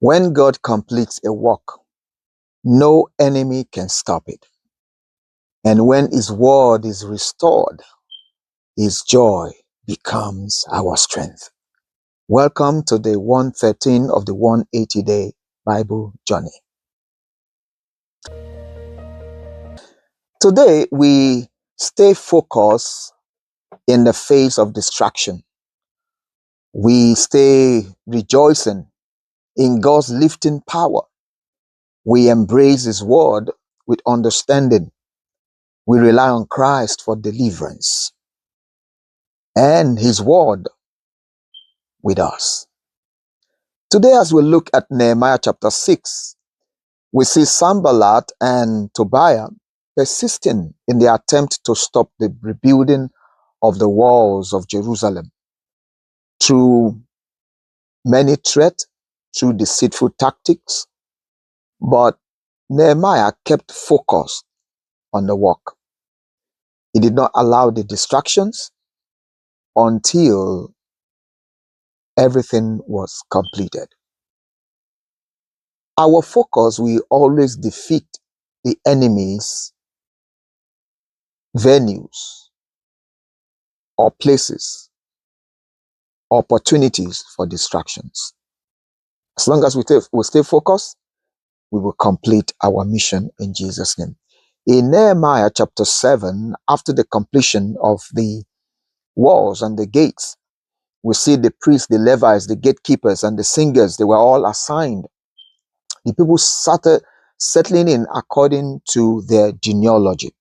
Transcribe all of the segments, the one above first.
When God completes a work, no enemy can stop it. And when his word is restored, his joy becomes our strength. Welcome to day 113 of the 180-day Bible journey. Today, we stay focused in the face of distraction. We stay rejoicing in God's lifting power. We embrace his word with understanding. We rely on Christ for deliverance and his word with us. Today, as we look at Nehemiah chapter 6, we see Sanballat and Tobiah persisting in their attempt to stop the rebuilding of the walls of Jerusalem through many threats, through deceitful tactics. But Nehemiah kept focused on the work. He did not allow the distractions until everything was completed. Our focus will always defeat the enemy's venues or places, opportunities for distractions. As long as we stay focused, we will complete our mission in Jesus' name. In Nehemiah chapter 7, after the completion of the walls and the gates, we see the priests, the Levites, the gatekeepers, and the singers, they were all assigned. The people started settling in according to their genealogy.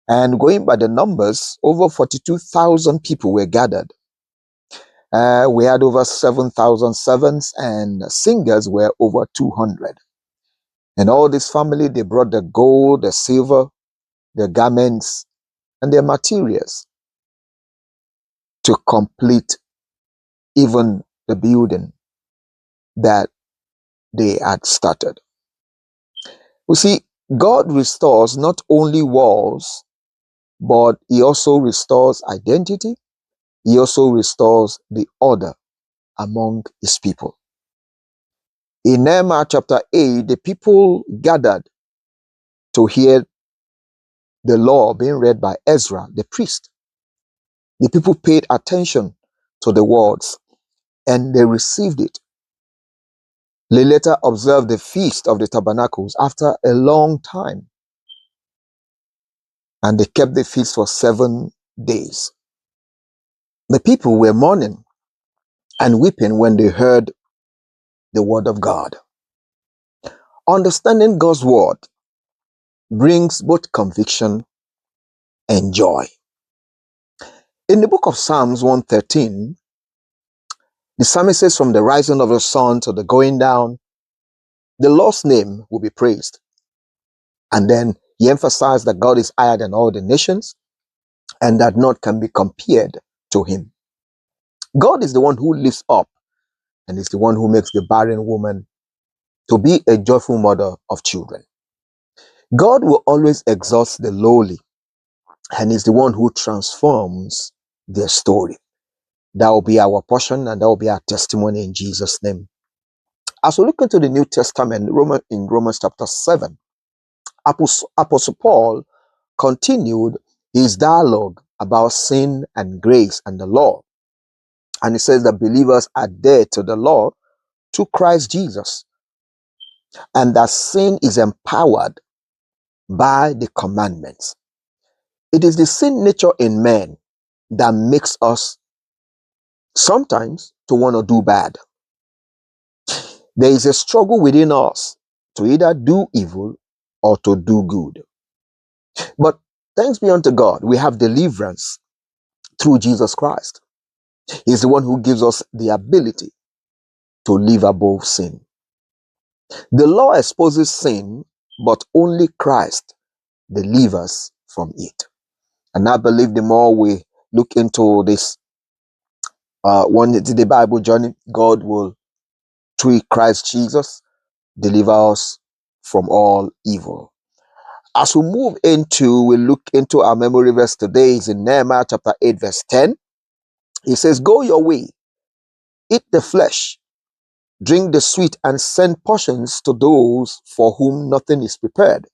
And going by the numbers, over 42,000 people were gathered. We had over 7,000 servants, and singers were over 200. And all this family, they brought the gold, the silver, their garments, and their materials to complete even the building that they had started. We see, God restores not only walls, but he also restores identity. He also restores the order among his people. In Nehemiah chapter 8, the people gathered to hear the law being read by Ezra, the priest. The people paid attention to the words and they received it. They later observed the feast of the tabernacles after a long time. And they kept the feast for 7 days. The people were mourning and weeping when they heard the word of God. Understanding God's word brings both conviction and joy. In the book of Psalms 113, the psalmist says, from the rising of the sun to the going down, the Lord's name will be praised. And then he emphasized that God is higher than all the nations and that none can be compared to him. God is the one who lifts up and is the one who makes the barren woman to be a joyful mother of children. God will always exalt the lowly and is the one who transforms their story. That will be our portion and that will be our testimony in Jesus' name. As we look into the New Testament in Romans chapter 7, Apostle Paul continued his dialogue about sin and grace and the law. And he says that believers are dead to the law through Christ Jesus. And that sin is empowered by the commandments. It is the sin nature in man that makes us sometimes to want to do bad. There is a struggle within us to either do evil or to do good. But thanks be unto God, we have deliverance through Jesus Christ. He's the one who gives us the ability to live above sin. The law exposes sin, but only Christ delivers from it. And I believe the more we look into this the Bible journey, God will, through Christ Jesus, deliver us from all evil. As we look into our memory verse today is in Nehemiah chapter 8 verse 10. He says, go your way, eat the flesh, drink the sweet, and send portions to those for whom nothing is prepared.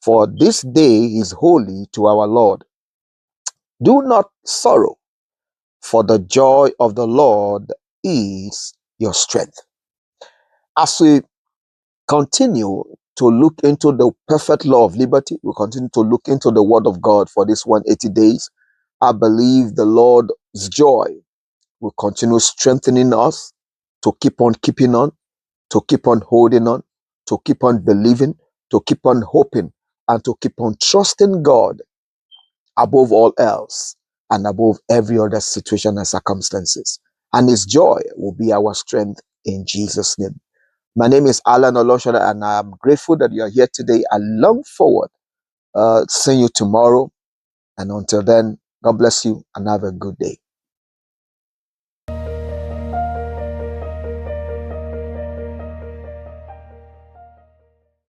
For this day is holy to our Lord. Do not sorrow, for the joy of the Lord is your strength. As we continue to look into the perfect law of liberty, we continue to look into the word of God for this 180 days. I believe the Lord's joy will continue strengthening us to keep on keeping on, to keep on holding on, to keep on believing, to keep on hoping, and to keep on trusting God above all else and above every other situation and circumstances. And His joy will be our strength in Jesus' name. My name is Alan Oloshola, and I am grateful that you are here today. I long forward seeing you tomorrow. And until then, God bless you and have a good day.